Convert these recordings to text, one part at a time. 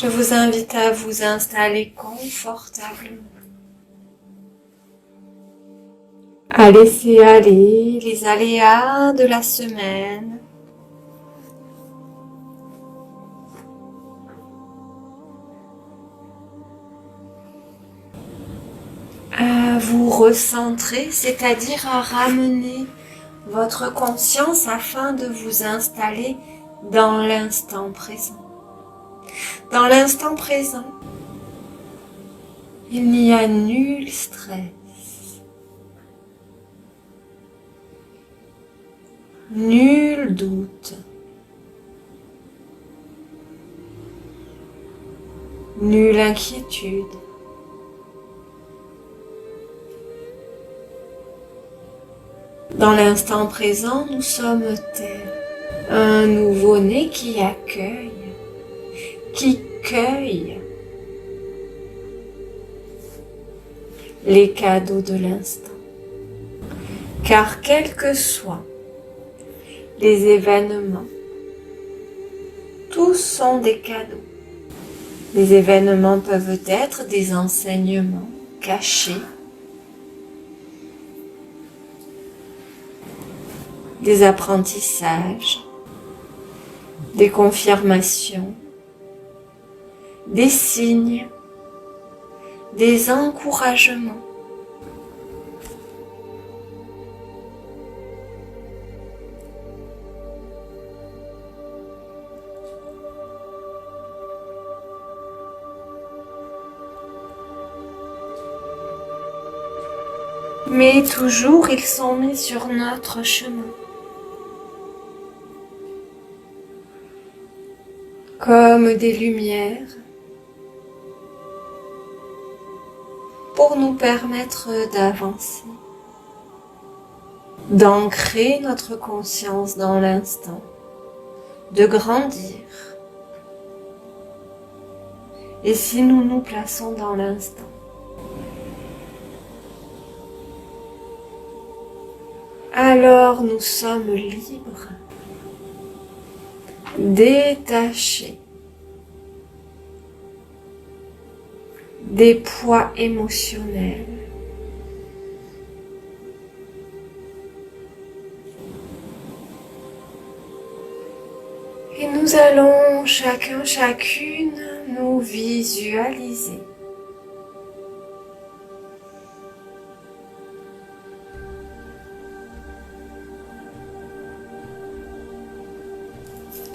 Je vous invite à vous installer confortablement, à laisser aller les aléas de la semaine, à vous recentrer, c'est-à-dire à ramener votre conscience afin de vous installer dans l'instant présent. Dans l'instant présent, il n'y a nul stress, nul doute, nulle inquiétude. Dans l'instant présent, nous sommes tel un nouveau-né qui accueille, qui cueille les cadeaux de l'instant. Car quels que soient les événements, tous sont des cadeaux. Les événements peuvent être des enseignements cachés, des apprentissages, des confirmations, des signes, des encouragements. Mais toujours ils sont mis sur notre chemin. Comme des lumières pour nous permettre d'avancer, d'ancrer notre conscience dans l'instant, de grandir. Et si nous nous plaçons dans l'instant, alors nous sommes libres, détachés des poids émotionnels. Et nous allons chacun, chacune nous visualiser.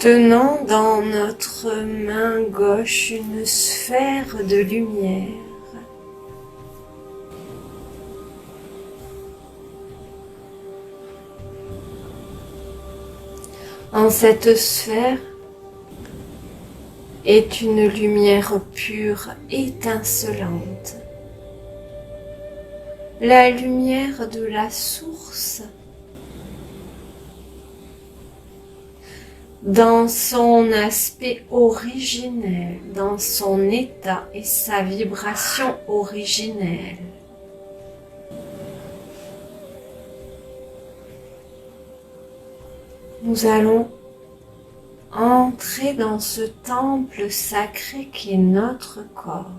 Tenant dans notre main gauche une sphère de lumière. En cette sphère est une lumière pure, étincelante. La lumière de la source. Dans son aspect originel, dans son état et sa vibration originelle. Nous allons entrer dans ce temple sacré qui est notre corps,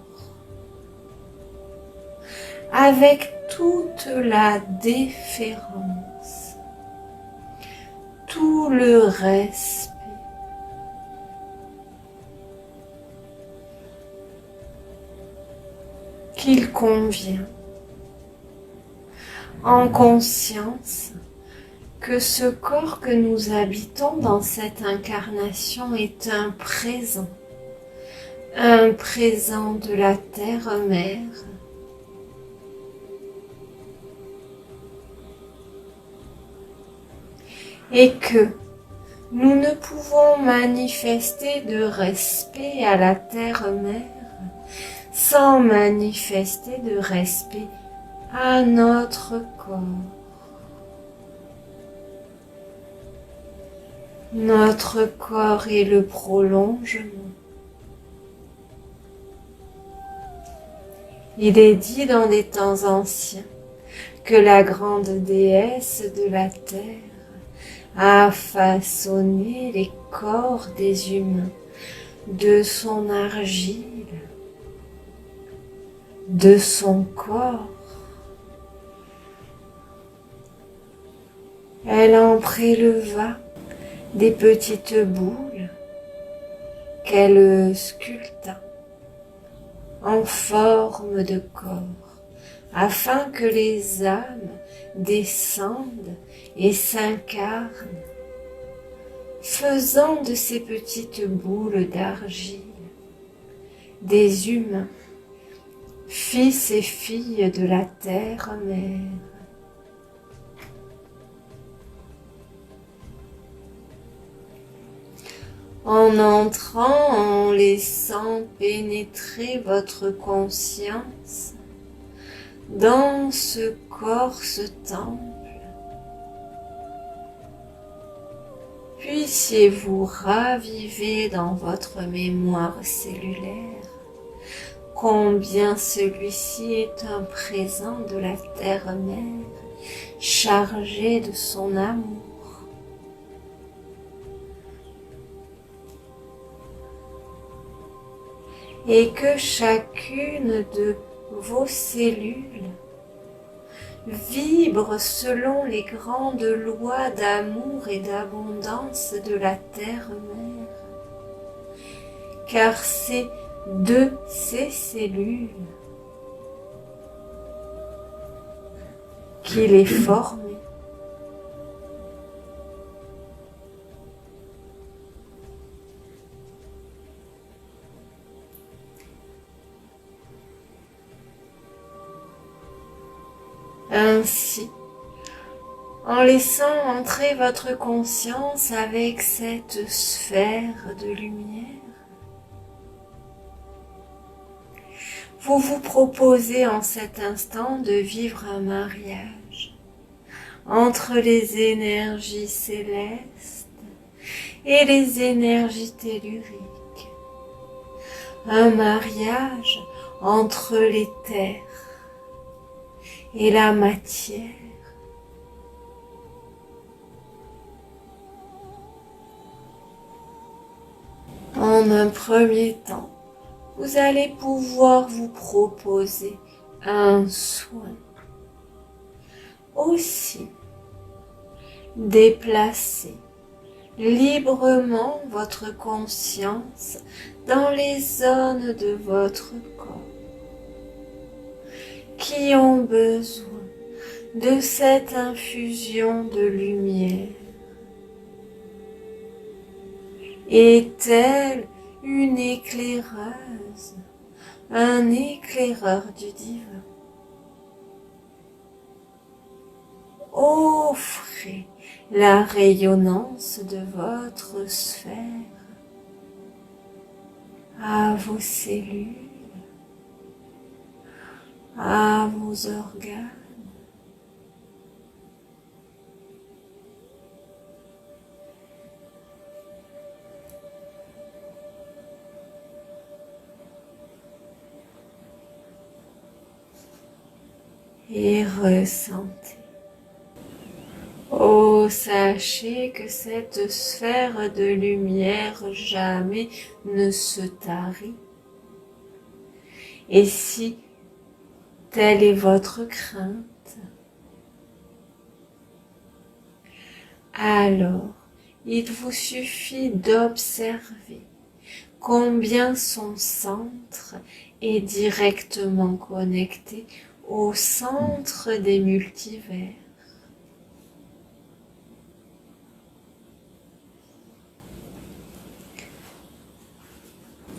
avec toute la déférence, tout le respect, qu'il convient, en conscience que ce corps que nous habitons dans cette incarnation est un présent de la terre-mère, et que nous ne pouvons manifester de respect à la terre-mère sans manifester de respect à notre corps. Notre corps est le prolongement. Il est dit dans des temps anciens que la grande déesse de la terre a façonné les corps des humains de son argile, de son corps. Elle en préleva des petites boules qu'elle sculpta en forme de corps, afin que les âmes descendent et s'incarnent, faisant de ces petites boules d'argile des humains, fils et filles de la terre-mère. En entrant, en laissant pénétrer votre conscience dans ce corps, ce temple, puissiez-vous raviver dans votre mémoire cellulaire combien celui-ci est un présent de la terre-mère chargé de son amour. Et que chacune de vos cellules vibre selon les grandes lois d'amour et d'abondance de la terre-mère, car c'est de ces cellules qu'il est formé. Ainsi, en laissant entrer votre conscience avec cette sphère de lumière, vous vous proposez en cet instant de vivre un mariage entre les énergies célestes et les énergies telluriques, un mariage entre l'éther et la matière. En un premier temps, vous allez pouvoir vous proposer un soin. Aussi, déplacer librement votre conscience dans les zones de votre corps qui ont besoin de cette infusion de lumière. Est-elle une éclaireuse, un éclaireur du divin? Offrez la rayonnance de votre sphère à vos cellules, à vos organes. Et ressentez. Oh, sachez que cette sphère de lumière jamais ne se tarit. Et si telle est votre crainte, alors il vous suffit d'observer combien son centre est directement connecté au centre des multivers.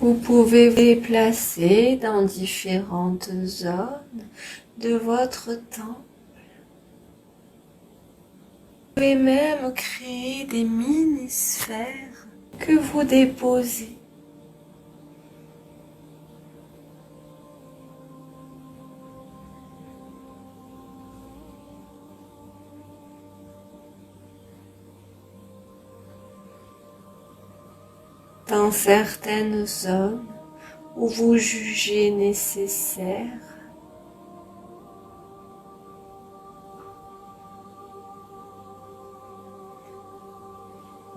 Vous pouvez vous déplacer dans différentes zones de votre temple. Vous pouvez même créer des mini-sphères que vous déposez. Dans certaines zones où vous jugez nécessaire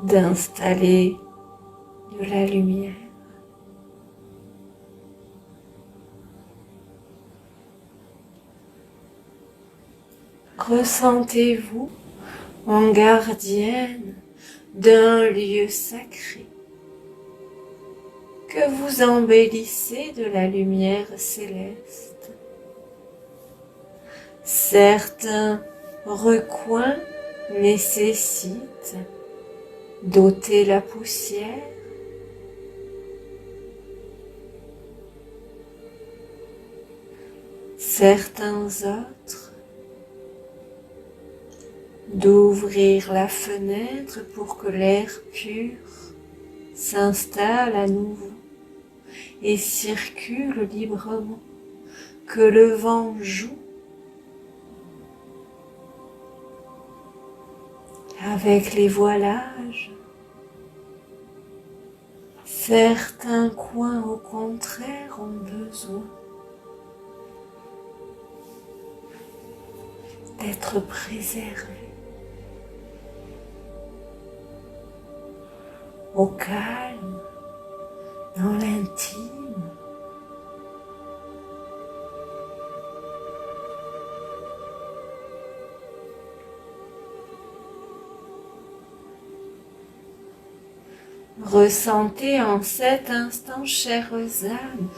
d'installer de la lumière. Ressentez-vous en gardienne d'un lieu sacré que vous embellissez de la lumière céleste. Certains recoins nécessitent d'ôter la poussière, certains autres d'ouvrir la fenêtre pour que l'air pur s'installe à nouveau et circule librement, que le vent joue avec les voilages. Certains coins, au contraire, ont besoin d'être préservés au calme, dans l'intime. Ressentez en cet instant, chères âmes,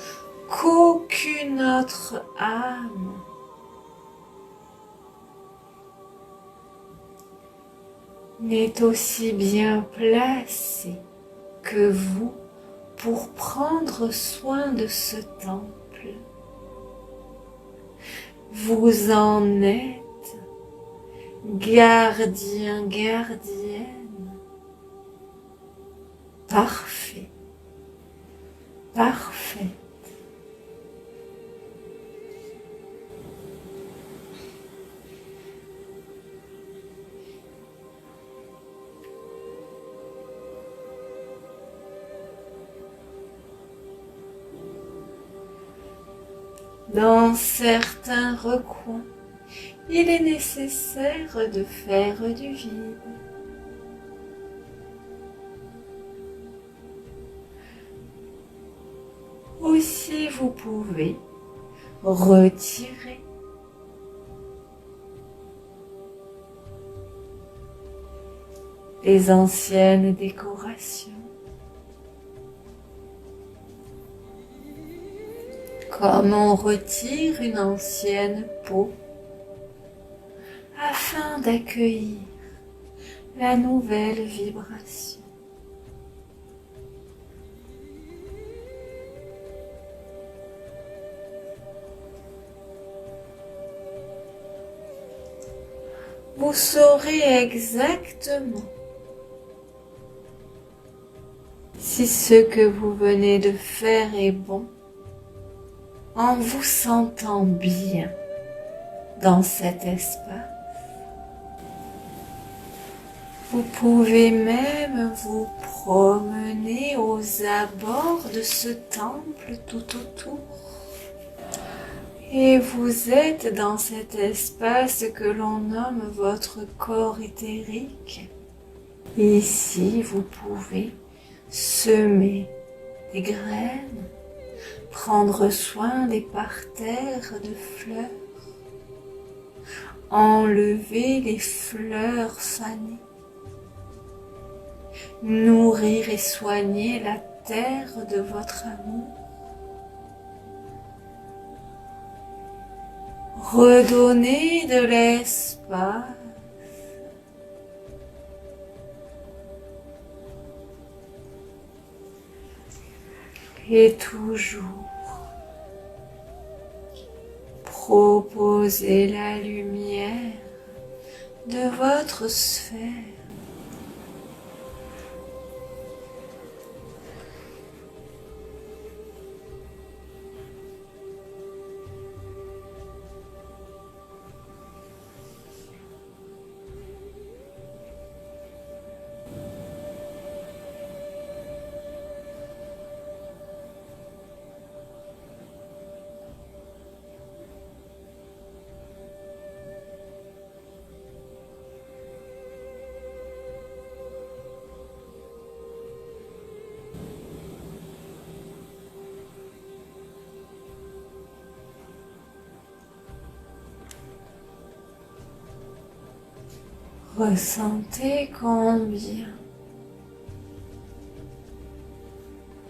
qu'aucune autre âme n'est aussi bien placée que vous pour prendre soin de ce temple. Vous en êtes gardien, gardienne, parfait, parfait. Dans certains recoins, il est nécessaire de faire du vide. Aussi, vous pouvez retirer les anciennes décorations, comme on retire une ancienne peau afin d'accueillir la nouvelle vibration. Vous saurez exactement si ce que vous venez de faire est bon en vous sentant bien dans cet espace. Vous pouvez même vous promener aux abords de ce temple tout autour. Et vous êtes dans cet espace que l'on nomme votre corps éthérique. Ici, vous pouvez semer des graines, prendre soin des parterres de fleurs, enlever les fleurs fanées, nourrir et soigner la terre de votre amour, redonner de l'espace et toujours proposer la lumière de votre sphère. Ressentez combien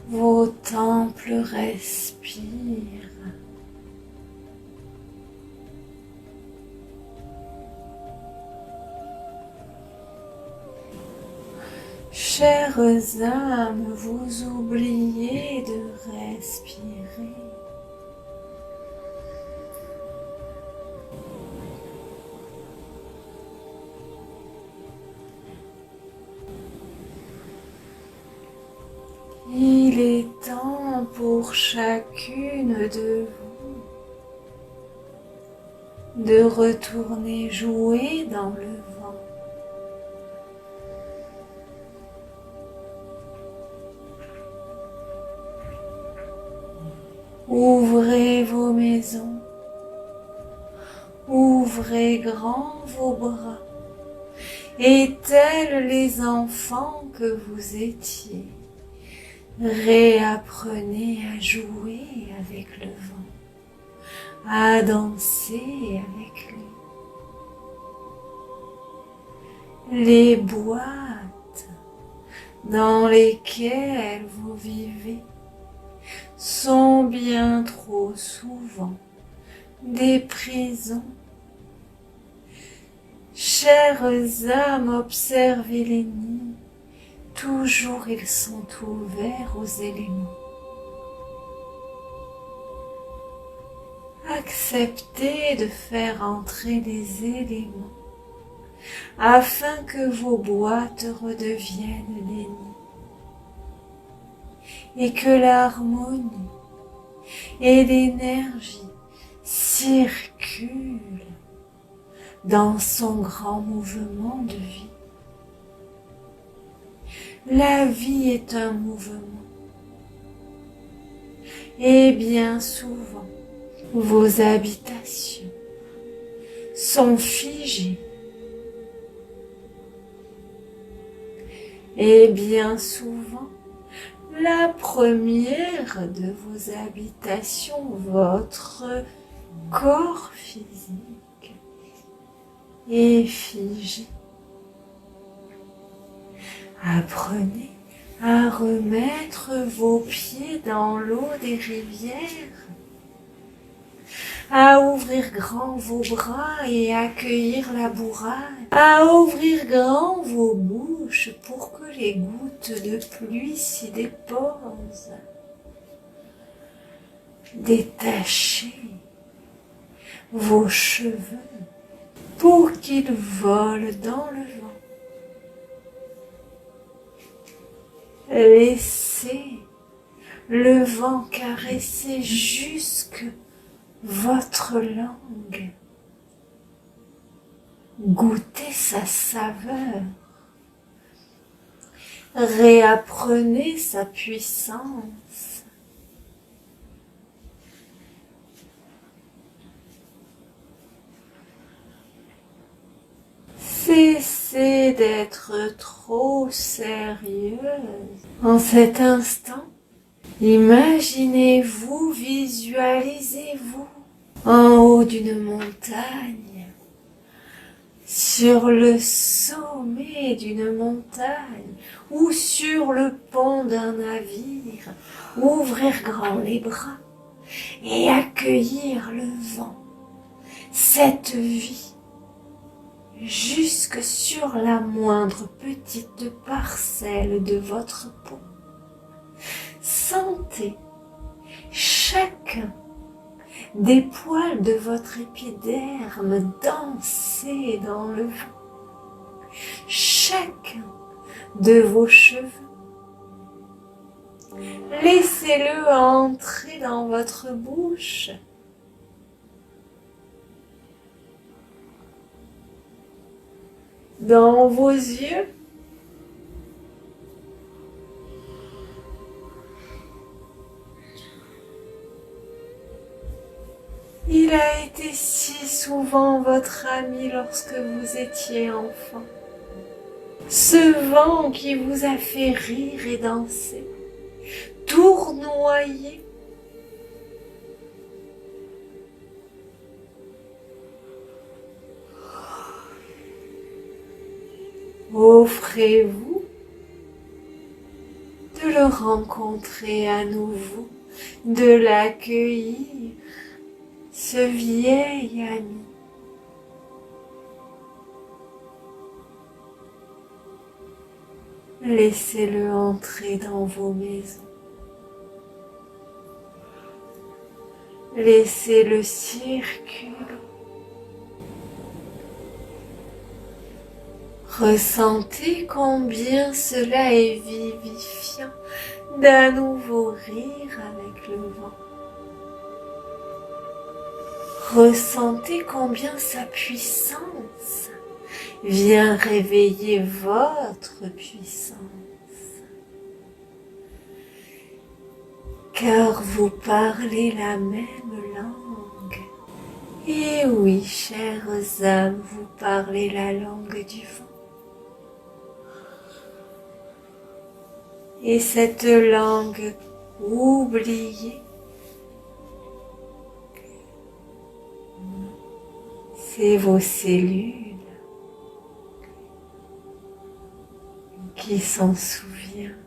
vos temples respirent. Chères âmes, vous oubliez de respirer. Il est temps pour chacune de vous de retourner jouer dans le vent. Ouvrez vos maisons, ouvrez grand vos bras, et tels les enfants que vous étiez, réapprenez à jouer avec le vent, à danser avec lui. Les boîtes dans lesquelles vous vivez sont bien trop souvent des prisons. Chères âmes, observez les nids, toujours ils sont ouverts aux éléments. Acceptez de faire entrer les éléments afin que vos boîtes redeviennent des nids et que l'harmonie et l'énergie circulent dans son grand mouvement de vie. La vie est un mouvement et bien souvent vos habitations sont figées et bien souvent la première de vos habitations, votre corps physique, est figé. Apprenez à remettre vos pieds dans l'eau des rivières, à ouvrir grand vos bras et accueillir la bourrade, à ouvrir grand vos bouches pour que les gouttes de pluie s'y déposent. Détachez vos cheveux pour qu'ils volent dans le vent. Laissez le vent caresser jusque votre langue. Goûtez sa saveur. Réapprenez sa puissance. Cessez d'être trop sérieuse. En cet instant, imaginez-vous, visualisez-vous en haut d'une montagne, sur le sommet d'une montagne ou sur le pont d'un navire, ouvrir grand les bras et accueillir le vent, cette vie, jusque sur la moindre petite parcelle de votre peau. Sentez chacun des poils de votre épiderme danser dans le vent, chacun de vos cheveux. Laissez-le entrer dans votre bouche. Dans vos yeux. Il a été si souvent votre ami lorsque vous étiez enfant. Ce vent qui vous a fait rire et danser, tournoyer. Offrez-vous de le rencontrer à nouveau, de l'accueillir, ce vieil ami. Laissez-le entrer dans vos maisons. Laissez-le circuler. Ressentez combien cela est vivifiant d'à nouveau rire avec le vent. Ressentez combien sa puissance vient réveiller votre puissance. Car vous parlez la même langue. Et oui, chères âmes, vous parlez la langue du vent. Et cette langue oubliée, c'est vos cellules qui s'en souviennent.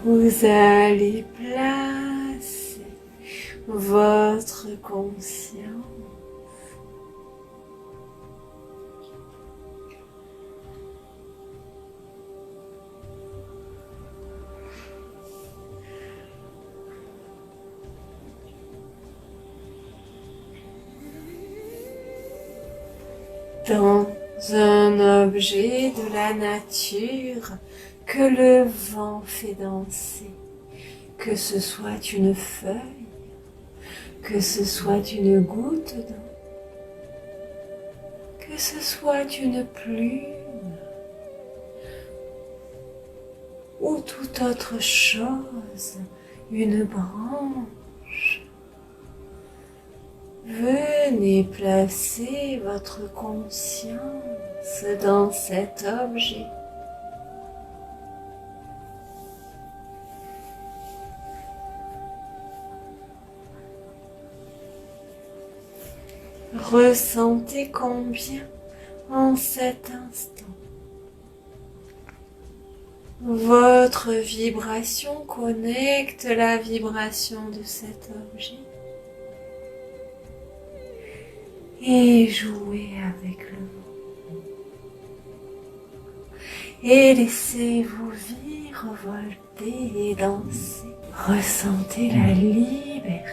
Vous allez placer votre conscience dans un objet de la nature que le vent fait danser, que ce soit une feuille, que ce soit une goutte d'eau, que ce soit une plume ou toute autre chose, une branche. Venez placer votre conscience dans cet objet. Ressentez combien en cet instant votre vibration connecte la vibration de cet objet et jouez avec le vent et laissez-vous virevolter et danser. Ressentez la liberté.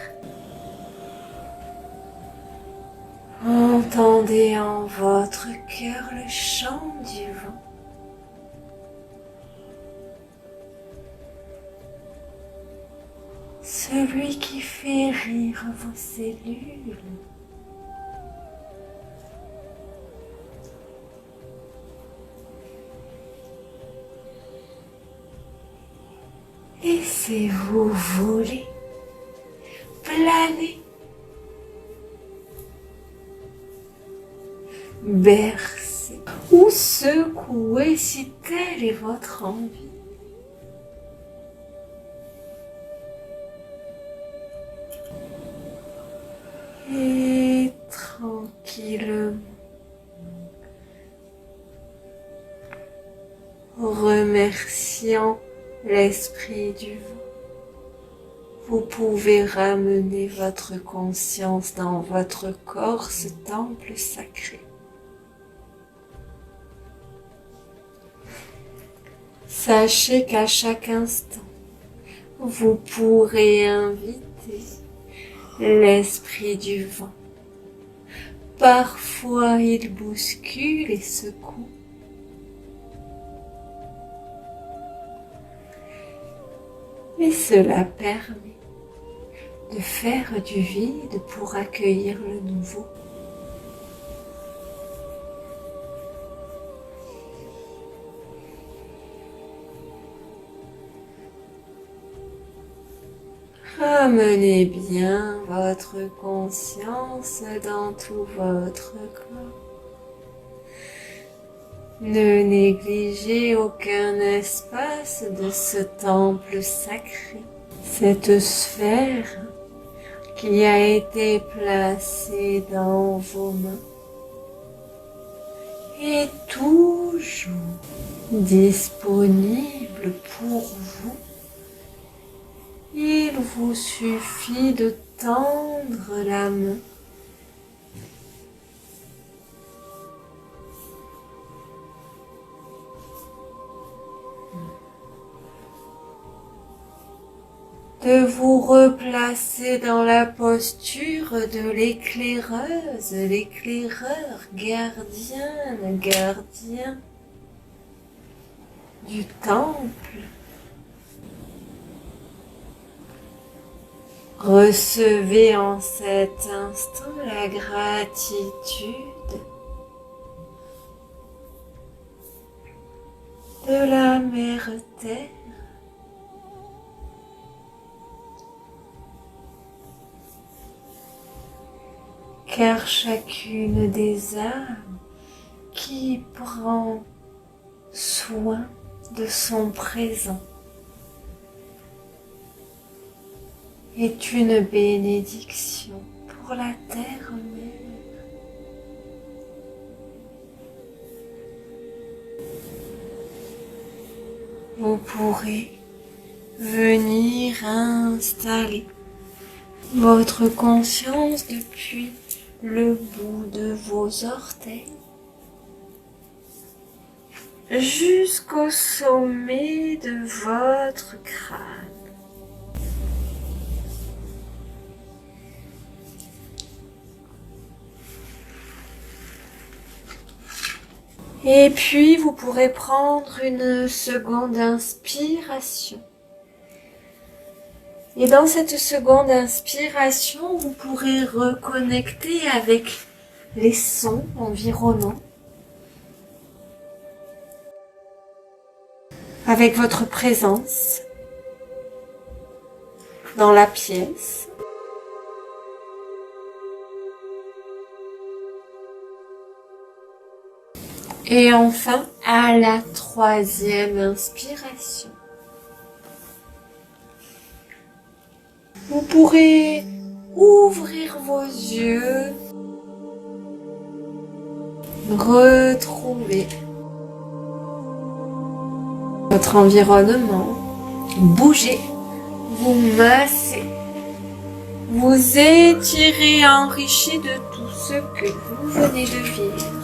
Entendez en votre cœur le chant du vent. Celui qui fait rire vos cellules. Laissez-vous voler, planer, bercer ou secouer si telle est votre envie. Et tranquillement, remerciant l'esprit du vent, vous pouvez ramener votre conscience dans votre corps, ce temple sacré. Sachez qu'à chaque instant, vous pourrez inviter l'esprit du vent. Parfois, il bouscule et secoue. Et cela permet de faire du vide pour accueillir le nouveau. Ramenez bien votre conscience dans tout votre corps. Ne négligez aucun espace de ce temple sacré, cette sphère qui a été placée dans vos mains est toujours disponible pour vous. Il vous suffit de tendre la main. De vous replacer dans la posture de l'éclaireuse, l'éclaireur, gardien du temple. Recevez en cet instant la gratitude de la Mère Terre. Car chacune des âmes qui prend soin de son présent est une bénédiction pour la terre-mère. Vous pourrez venir installer votre conscience depuis le bout de vos orteils jusqu'au sommet de votre crâne. Et puis vous pourrez prendre une seconde inspiration. Et dans cette seconde inspiration, vous pourrez reconnecter avec les sons environnants, avec votre présence dans la pièce. Et enfin, à la troisième inspiration, vous pourrez ouvrir vos yeux, retrouver votre environnement, bouger, vous masser, vous étirer, enrichi de tout ce que vous venez de vivre.